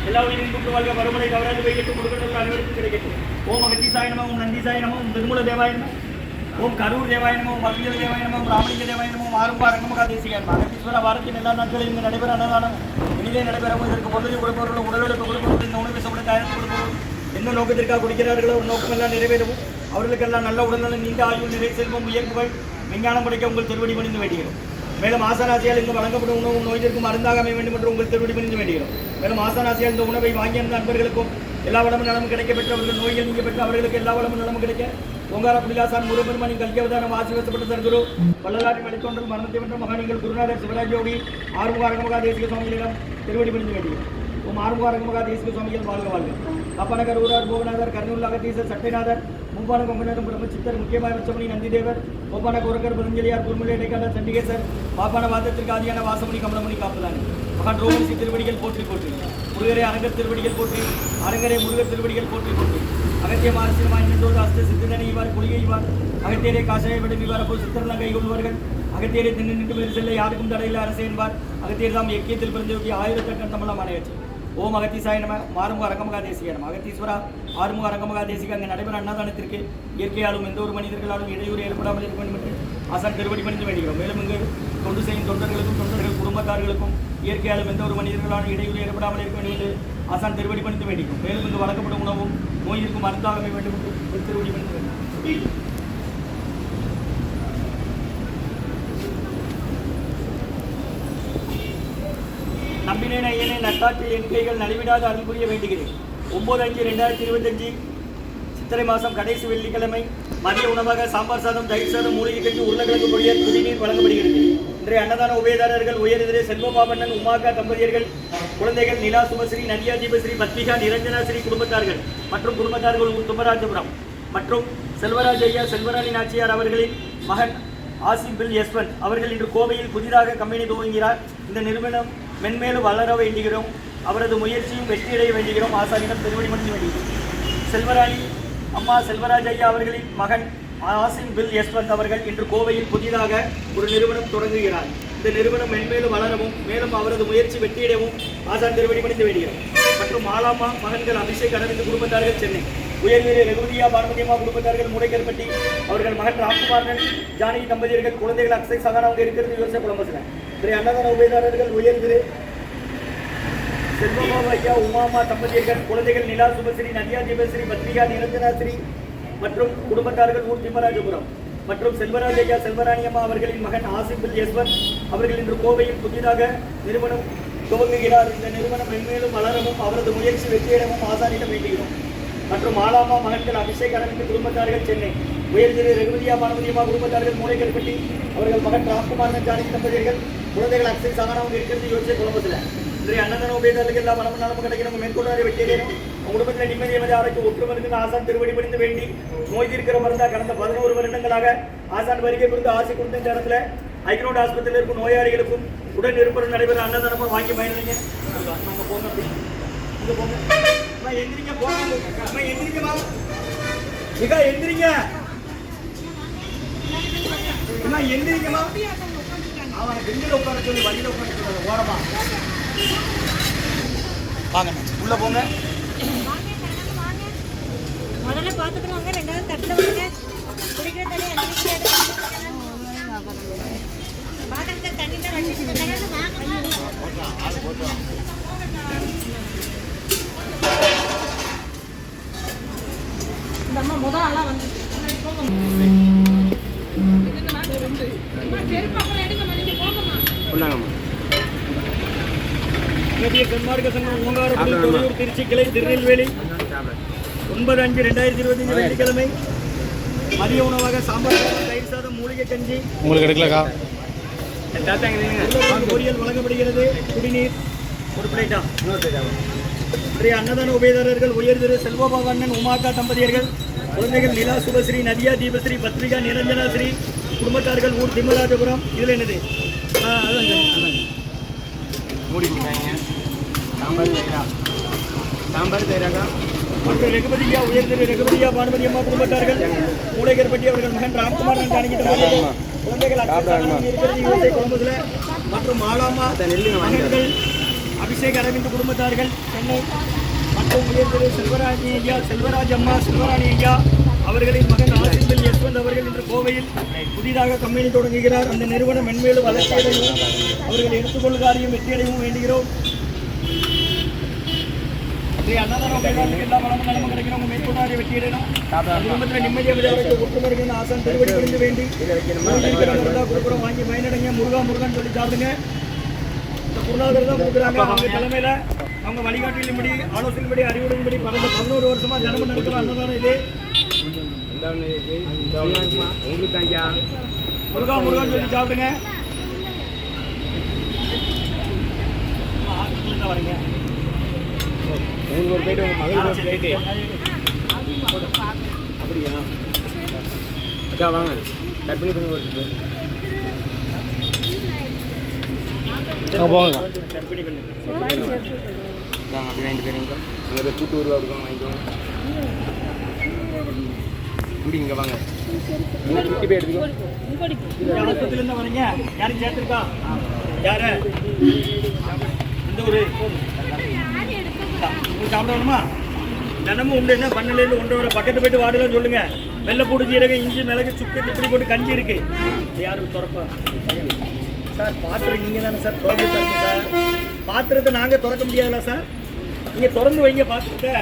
எல்லா உயிரின் கூட்டு வாழ்க வருமுறை கவராது வைக்கட்டும் முழுக்கட்டும் அனைவருக்கும் கிடைக்கட்டும். ஓம் அகத்தீசாய நம, ஓம் நந்திசாய நம, ஓம் திருமூல தேவாய நம, ஓம் கரூர் தேவாய நம, ஓம் வல்லிய தேவாய நம, ஓம் ராமலிங்க தேவாய நம, ஓம் ஆறும்பா ரங்கமகா தேசிகாய நம. அகத்தீஸ்வர வாரத்தின் எல்லா நாட்களில் இங்கு நடைபெற அன்னதானம் இனிதே நடைபெறவும் இதற்கு பொருளை கொடுப்பவர்களும் உடலுக்கு கொடுப்பவர்கள் இந்த உணவை சாப்பிட தயாரித்து கொடுப்பவர்கள் எந்த நோக்கத்திற்காக குடிக்கிறார்களோ நோக்கமெல்லாம் நிறைவேறவும் அவர்களுக்கெல்லாம் நல்ல உடல்நலம் நீண்ட ஆயுள் நிறை செல்வம் உயர்வுகள் விஞ்ஞானம் படைக்க உங்கள் திருவடி பணிந்து வேண்டுகிறோம். மேலும் ஆசானாசியால் இங்கு வழங்கப்படும் உணவு நோய்களுக்கும் மருந்தாக அமைய வேண்டும் என்று உங்கள் திருவடி பணிந்து வேண்டுகிறோம். மேலும் ஆசானாசியால் இந்த உணவை வாங்கிய நண்பர்களுக்கும் எல்லா வளமும் நலமும் கிடைக்க பெற்றவர்கள் நோய்கள் நீங்க பெற்ற அவர்களுக்கு எல்லா வளமும் நலமும் கிடைக்க ஓங்கார புலிலாசான் முருகபெருமானின் கல்கி அவதாரம் ஆசீர்வதிக்கப்பட்ட சர்க்குரு வள்ளலாரின் வழித்தொண்டர் மரணத்தை வென்ற மகானிகள் குருநாதர் சிவராஜ் யோகி ஆறுமுக அரங்கமகா தேசிக சுவாமிகளிடம் திருவடி பணிந்து வேண்டுகிறோம். ஓம் ஆறுமுக அரங்கமகா தேசிக சுவாமிகள் வாழ்க வாழ்க. காப்பானகர் ஊரார் போகநாதர் கர்னூல் அகத்தீசர் சட்டைநாதர் மூப்பான கொங்கநாதம் பிரம்மச்சித்தர் முக்கியமாக வச்சமணி நந்திதேவர் கோப்பான குரக்கர் பெருஞ்சலியார் குருமலை இடைக்கால சண்டிகேசர் பாப்பான வாதத்திற்கு ஆதியான வாசமணி கமலமணி காப்பதானி மகான் ரோமசி திருவடிகள் போற்றி போற்றி முருகரை அரங்கர் திருவடிகள் போற்றி அரங்கரை முருகர் திருவடிகள் போற்றி போற்றி அகத்திய மாரசியமாய் நின்றோடு அஸ்த சித்தனை இவ்வாறு குளிகை இவ்வாறு அகத்தியரை காசாய விடும் இவ்வாறு போல் சித்திரலாம் கை கொள்வார்கள் அகத்தியரை தின்னு நின்று செல்ல யாருக்கும் தடையில் அரசு என்பார் அகத்தியர் தாம் எக்கியத்தில் பிறந்தோக்கி ஆயிரத்தக்கன் தமிழம் அனைவச்சு. ஓம் அகத்தீசாய நம, ஆறுமுக அரங்கமகா தேசிக நம. அகத்தீஸ்வரா ஆறுமுக அரங்கமகா தேசிக அங்கே நடைபெற அன்னதானத்திற்கு இயற்கையாலும் எந்த ஒரு மனிதர்களாலும் இடையூறு ஏற்படாமல் இருக்க வேண்டும் என்று ஆசான் திருவடி பணிந்து வேண்டுகிறோம். மேலும் இங்கு தொண்டு செய்யும் தொண்டர்களுக்கும் தொண்டர்கள் குடும்பத்தார்களுக்கும் இயற்கையாலும் எந்த ஒரு மனிதர்களாலும் இடையூறு ஏற்படாமல் இருக்க வேண்டும் என்று ஆசான் திருவடி பணிந்து வேண்டுகிறோம். மேலும் இங்கு வழங்கப்படும் உணவும் நோயிற்கும் மருந்தாக அமைய வேண்டும் என்று திருவடி பணிந்து வேண்டும். நம்பினேன் ஐயனை நட்டாற்றில் என் கைகள் நலிவிடாத அருள் புரிய வேண்டுகிறேன். 9/5/2025 சித்திரை மாதம் கடைசி வெள்ளிக்கிழமை மதிய உணவாக சாம்பார் சாதம், தயிர் சாதம், மூலிகை கஞ்சி, உருளைக்கிழங்கு பொரியல், குடிநீர் வழங்கப்படுகிறது. இன்றைய அன்னதான உபயதாரர்கள் உயர்திரே செல்வபாபண்ணன் உமாக்கா தம்பதியர்கள் குழந்தைகள் நிலா சுபஸ்ரீ, நதியா தீபஸ்ரீ, பத்மிகா, நிரஞ்சனா ஸ்ரீ குடும்பத்தார்கள் மற்றும் குடும்பத்தார்கள் ஊர் தும்மராஜபுரம் மற்றும் செல்வராஜ் ஐயா செல்வராணி நாச்சியார் அவர்களின் மகன் ஆசிப் பில் யஸ்வந்த் அவர்கள் இன்று கோவையில் புதிதாக கம்பெனி துவங்குகிறார். இந்த நிறுவனம் மென்மேலும் வளர வேண்டுகிறோம். அவரது முயற்சியும் வெற்றியடைய வேண்டுகிறோம். ஆசானிடம் திருவடி மணிந்து வேண்டுகிறோம். செல்வராணி அம்மா செல்வராஜ் ஐயா அவர்களின் மகன் ஆசிம் பில் யஸ்வந்த் அவர்கள் இன்று கோவையில் புதிதாக ஒரு நிறுவனம் தொடங்குகிறார். இந்த நிறுவனம் மென்மேலும் வளரவும் மேலும் அவரது முயற்சி வெற்றியடையவும் ஆசான் திருவடி மணிந்து வேண்டுகிறோம். மற்றும் மாலாமா மகன்கள் அபிஷேக் அரவிந்த் குடும்பத்தார்கள் சென்னை, உயர்வீர ரகுதியா பானுமதியம்மா குடும்பத்தார்கள் மூடைக்கற்பட்டி, அவர்கள் மகன் ராம்குமாரன் ஜானகி தம்பதியர்கள் குழந்தைகள் அக்ஷய் சகானாக இருக்கிறது யோசனை குழம்புசின. இன்றைய அன்னதான உபயதாரர்கள் உயர்திரு செல்வபாபு ஐயா உமாமா தம்பதியர்கள் குழந்தைகள் நிலா சுபஸ்ரீ, நதியா தீபஸ்ரீ, பத்மிகா, நிரஞ்சனாஸ்ரீ மற்றும் குடும்பத்தார்கள் ஊர் திம்மராஜபுரம் மற்றும் செல்வராஜ் ஐயா செல்வராணியம்மா அவர்களின் மகன் ஆசிப் பில் யஸ்வந்த் அவர்கள் இன்று கோவையில் புதிதாக நிறுவனம் துவங்குகிறார். இந்த நிறுவனம் மென்மேலும் வளரவும் அவரது முயற்சி வெற்றியிடவும் ஆசானிடம் வேண்டுகிறோம். மற்றும் மாலாமா மகன்கள் அபிஷேக் அரவிந்த் குடும்பத்தார்கள் சென்னை, உயர்திரு ரகுதியா பானுமதியம்மா குடும்பத்தார்கள் மூளைக்கற்பட்டி, அவர்கள் மகன் ராம்குமாரன் ஜானகி தம்பதியர்கள் குழந்தைகள் அக்ஷய் சகானாக இருக்கிறது யோசிச்சு குழம்பத்தில். இன்றைய அன்னதான உபயதாரர்களுக்கு எல்லா வளமும் நலமும் கிடைக்கணும். மேற்கொள்ளாத வெற்றியடையணும். குடும்பத்தில் நிம்மதி ஆரோக்கிய ஒற்றுமருக்கு ஆசான் திருவடி பணிந்து வேண்டி நோய் தீர்க்கிற மருந்தா கடந்த 11 வருடங்களாக ஆசான் வருகை குறித்து ஆசை கொடுத்த இந்த இடத்துல ஐக்ரோட் ஆஸ்பத்திரியில் இருக்கும் நோயாளிகளுக்கும் உடன் இருப்பது நடைபெற அன்னதானமும் வாங்கி பயணிங்க. போங்க இங்க போங்க, எந்திரிங்க போங்க, எந்திரிக்கமா மிக எந்திரிங்க, எந்திரிக்கமா. அவனை பெண்ணில் உட்கார சொல்லி வழியில் உட்கார சொல்லுவாங்க. ஓரமா வாங்க, உள்ள போங்க. முதல்ல பார்த்துக்கணும். ரெண்டாவது தட்டில் விடுங்க. குடிக்கிற தண்ணி பாத்திரத்தை தண்ணியில் வச்சுட்டு இந்த அம்மா முதல் எல்லாம் வந்து சன்மார்க்க சங்கம் ஓங்காரக்குடி திருச்சி கிளை திருநெல்வேலி 9/5/2025 வெள்ளிக்கிழமை மதிய உணவாக சாம்பார் சாதம், தயிர் சாதம், மூலிகை கஞ்சி, உங்களுக்கு எடுக்கலக்கா பொரியல் வழங்கப்படுகிறது. குடிநீர் ஒரு பிளேட்டா. இன்றைய அன்னதான உபயதாரர்கள் உயர்திரு செல்வபாபண்ணன் உமாக்கா தம்பதியர்கள் குழந்தைகள் நிலா சுபஸ்ரீ, நதியா தீபஸ்ரீ, பத்ரிகா, நிரஞ்சனா ஸ்ரீ குடும்பத்தார்கள் ஊர் திம்மராஜபுரம். இதில் என்னது மூடி சாம்பார் சாம்பார் தயிராக்கா டாக்டர் ரகுபதியா உயர்திரு ரகுபதியா பானுமதி அம்மா குடும்பத்தார்கள் மூளைகர்பட்டி அவர்கள் மகன் ராம்குமார் காணிக்கிட்டு குழந்தைகள் இருக்கிறது யுவசை கொழும்புல மற்றும் மாலாமா மகன்கள் அபிஷேக் அரவிந்த் குடும்பத்தார்கள் சென்னை மற்றும் உயர்திரு செல்வராஜி ஐயா செல்வராஜ் அம்மா செல்வராணி ஐயா அவர்களின் மகன் ஆசிரியர் யஸ்வந்த் அவர்கள் இன்று கோவையில் புதிதாக கம்பெனி தொடங்குகிறார். அந்த நிறுவனம் மென்மேலும் வளர்ச்சியடையும் அவர்கள் எடுத்துக்கொள்ளுகாரியும் வெற்றியடையவும் வேண்டுகிறோம். அன்னதானம் எல்லா வளமும் நலமும் கிடைக்கிறோம். மேற்கொண்டாரிய வெற்றியிடணும். குடும்பத்தில் நிம்மதியாக ஒற்றுமர்கள் ஆசான் திருவடி புரிந்து வேண்டி கொடுக்குறோம். வாங்கி பயனடைங்க. முருகன் சொல்லி சாப்பிடுங்க. இந்த குருநாதர் தான் கொடுக்குறாங்க. அவங்க தலைமையில் அவங்க வழிகாட்டியின்படி ஆலோசனைப்படி அறிவுறும்படி 11 வருஷமா தினமும் நடக்கிற அன்னதானம் இது. உங்களுக்கு தாங்கியா முருகன் சொல்லி சாப்பிடுங்க. வரீங்க உங்களுக்கு ஒரு போயிட்டு உங்கள் மகளுக்கு ஒரு போயிட்டு அப்படியா அக்கா வாங்க கட் பண்ணி கொஞ்சம் ஒரு போங்க கற்பனை பண்ணுங்க. அப்படி வாங்கிட்டு போயிருங்க அங்கே கூட்டு ஒரு ரூபா கொடுக்கும் வாங்கிக்கோங்க இப்படி இங்கே வாங்க குட்டி போய் எடுத்துக்கோ ஆஸ்பத்திரிலேருந்து வரீங்க. யாரும் சேர்த்துருக்கா? யாரு இந்த ஒரு சாப்பிட வேணுமா? தினமும் உண்டு. என்ன பண்ணலேருந்து 1 வர பக்கத்து போயிட்டு வாடலாம் சொல்லுங்க. வெள்ளைப்பூடு ஜீரகம் இஞ்சி மிளகு சுக்கு இப்படி போட்டு கஞ்சி இருக்கு. யாரும் திறப்பா சார்? பாத்திரம் நீங்கள் தானே சார் திறந்து தரணும் சார். பாத்திரத்தை நாங்கள் திறக்க முடியாதுல்ல சார்? நீங்கள் திறந்து வைங்க பாத்திரத்தை.